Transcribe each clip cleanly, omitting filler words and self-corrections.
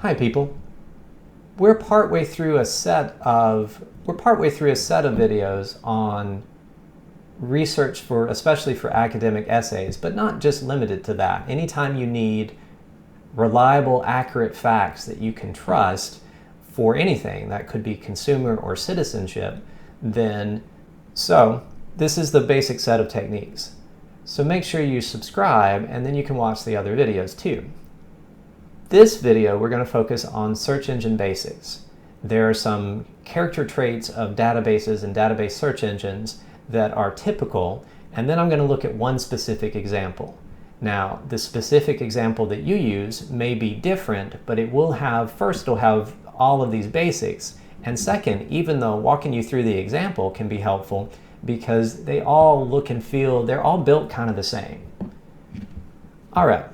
Hi people. We're partway through a set of videos on research especially for academic essays, but not just limited to that. Anytime you need reliable, accurate facts that you can trust for anything, that could be consumer or citizenship, this is the basic set of techniques. So make sure you subscribe and then you can watch the other videos too. This video, we're going to focus on search engine basics. There are some character traits of databases and database search engines that are typical, and then I'm going to look at one specific example. Now, the specific example that you use may be different, but it'll have all of these basics, and second, even though walking you through the example can be helpful because they all look and feel, they're all built kind of the same. All right.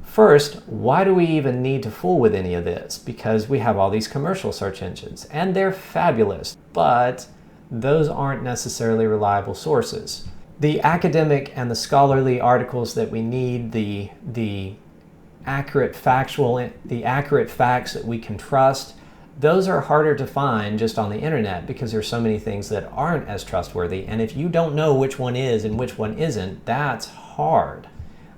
First, why do we even need to fool with any of this? Because we have all these commercial search engines, and they're fabulous, but those aren't necessarily reliable sources. The academic and the scholarly articles that we need, the accurate facts that we can trust, those are harder to find just on the internet because there's so many things that aren't as trustworthy, and if you don't know which one is and which one isn't, that's hard.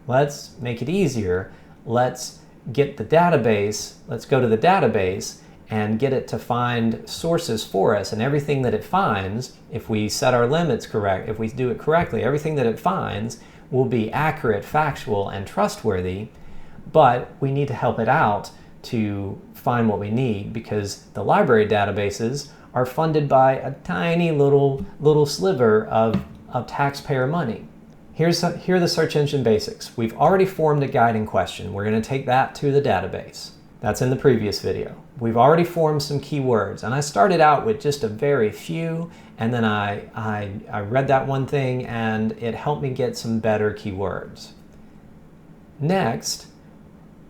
Let's make it easier. Let's get the database, let's go to the database and get it to find sources for us, and everything that it finds, if we set our limits correct, if we do it correctly, everything that it finds will be accurate, factual, and trustworthy, but we need to help it out to find what we need because the library databases are funded by a tiny little sliver of taxpayer money. Here are the search engine basics. We've already formed a guiding question. We're going to take that to the database. That's in the previous video. We've already formed some keywords, and I started out with just a very few, and then I read that one thing and it helped me get some better keywords. Next,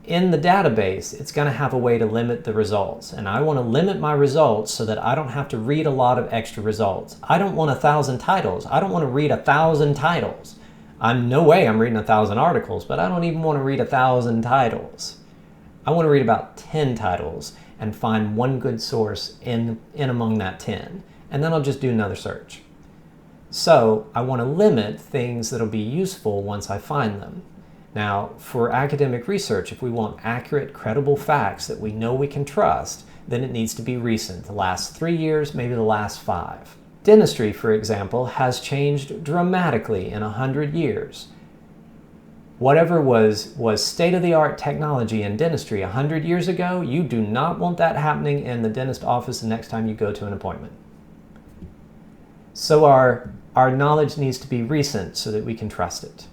in the database, it's going to have a way to limit the results, and I want to limit my results so that I don't have to read a lot of extra results. I don't want 1,000 titles. I don't want to read 1,000 titles. No way I'm reading 1,000 articles, but I don't even want to read 1,000 titles. I want to read about 10 titles and find one good source in among that 10, and then I'll just do another search. So I want to limit things that'll be useful once I find them. Now, for academic research, if we want accurate, credible facts that we know we can trust, then it needs to be recent, the last 3 years, maybe the last 5. Dentistry, for example, has changed dramatically in 100 years. Whatever was state-of-the-art technology in dentistry 100 years ago, you do not want that happening in the dentist office the next time you go to an appointment. So our knowledge needs to be recent so that we can trust it.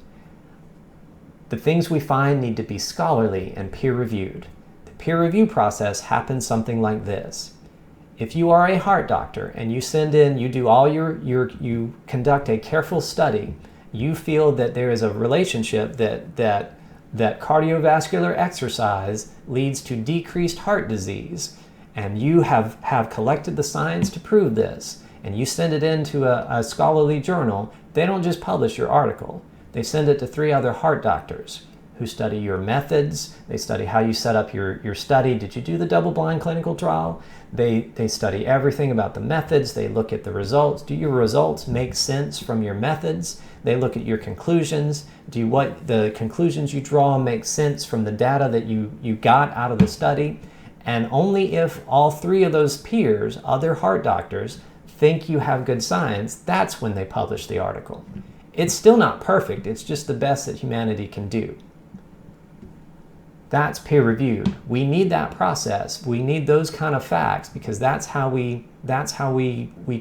The things we find need to be scholarly and peer-reviewed. The peer review process happens something like this. If you are a heart doctor and you send in, you do all you conduct a careful study, you feel that there is a relationship that cardiovascular exercise leads to decreased heart disease, and you have collected the science to prove this, and you send it into a scholarly journal, they don't just publish your article. They send it to 3 other heart doctors who study your methods. They study how you set up your study. Did you do the double-blind clinical trial? They study everything about the methods. They look at the results. Do your results make sense from your methods? They look at your conclusions. Do what the conclusions you draw make sense from the data that you got out of the study? And only if all 3 of those peers, other heart doctors, think you have good science, that's when they publish the article. It's still not perfect. It's just the best that humanity can do. That's peer-reviewed. We need that process. We need those kind of facts because that's how we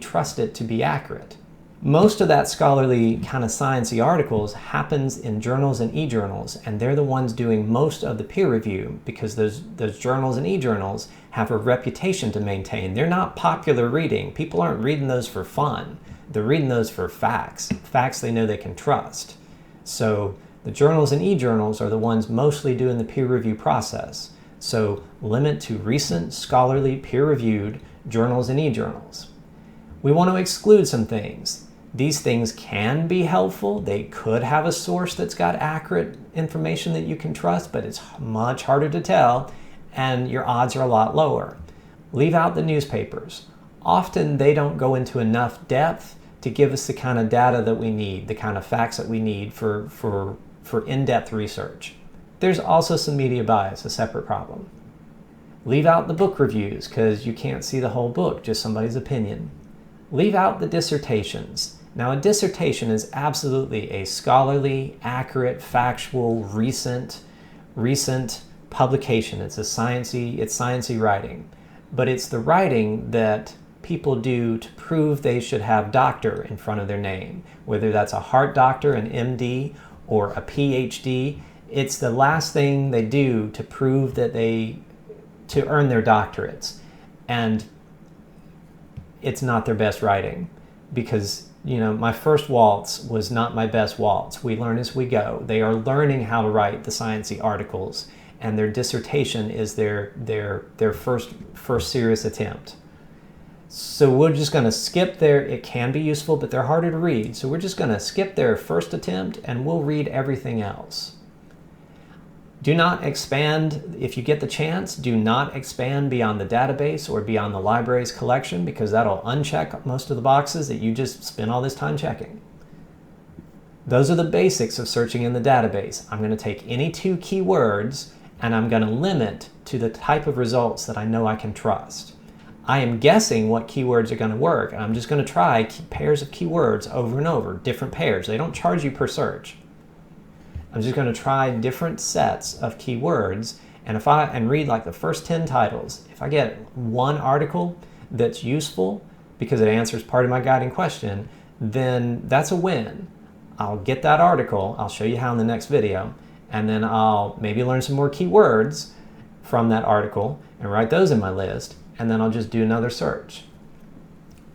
trust it to be accurate. Most of that scholarly kind of sciencey articles happens in journals and e-journals, and they're the ones doing most of the peer review because those journals and e-journals have a reputation to maintain. They're not popular reading. People aren't reading those for fun. They're reading those for facts they know they can trust. So the journals and e-journals are the ones mostly doing the peer review process. So limit to recent, scholarly, peer-reviewed journals and e-journals. We want to exclude some things. These things can be helpful. They could have a source that's got accurate information that you can trust, but it's much harder to tell. and your odds are a lot lower. Leave out the newspapers. Often they don't go into enough depth to give us the kind of data that we need, the kind of facts that we need for in-depth research. There's also some media bias, a separate problem. Leave out the book reviews because you can't see the whole book, just somebody's opinion. Leave out the dissertations. Now, a dissertation is absolutely a scholarly, accurate, factual, recent publication. It's sciencey writing. But it's the writing that people do to prove they should have doctor in front of their name. Whether that's a heart doctor, an MD, or a PhD, it's the last thing they do to prove that to earn their doctorates. And it's not their best writing because, my first waltz was not my best waltz. We learn as we go. They are learning how to write the sciencey articles, and their dissertation is their first serious attempt. So we're just going to skip it can be useful, but they're harder to read. So we're just going to skip their first attempt and we'll read everything else. Do not expand, if you get the chance, do not expand beyond the database or beyond the library's collection, because that'll uncheck most of the boxes that you just spent all this time checking. Those are the basics of searching in the database. I'm going to take any 2 keywords and I'm going to limit to the type of results that I know I can trust. I am guessing what keywords are going to work, and I'm just going to try pairs of keywords over and over, different pairs. They don't charge you per search. I'm just going to try different sets of keywords, and read like the first 10 titles. If I get one article that's useful because it answers part of my guiding question, then that's a win. I'll get that article, I'll show you how in the next video, and then I'll maybe learn some more keywords from that article and write those in my list, and then I'll just do another search.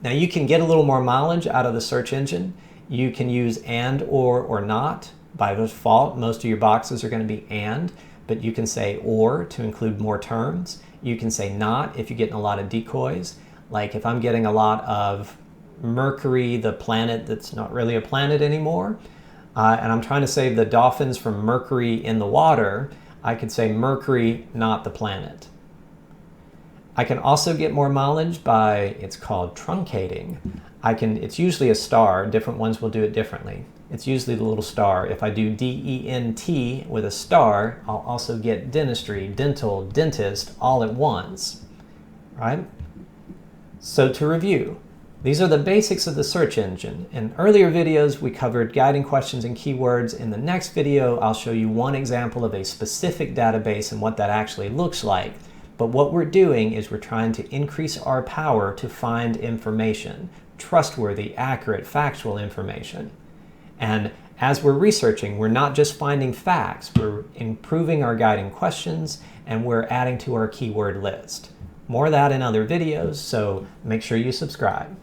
Now you can get a little more mileage out of the search engine. You can use and, or not. By default, most of your boxes are going to be and, but you can say or to include more terms. You can say not if you're getting a lot of decoys. Like if I'm getting a lot of Mercury, the planet that's not really a planet anymore, and I'm trying to save the dolphins from Mercury in the water, I could say Mercury, not the planet. I can also get more mileage by, it's called truncating. It's usually a star, different ones will do it differently. It's usually the little star. If I do D-E-N-T with a star, I'll also get dentistry, dental, dentist, all at once, right? So to review, these are the basics of the search engine. In earlier videos, we covered guiding questions and keywords. In the next video, I'll show you one example of a specific database and what that actually looks like. But what we're doing is we're trying to increase our power to find information, trustworthy, accurate, factual information. And as we're researching, we're not just finding facts, we're improving our guiding questions, and we're adding to our keyword list. More of that in other videos, so make sure you subscribe.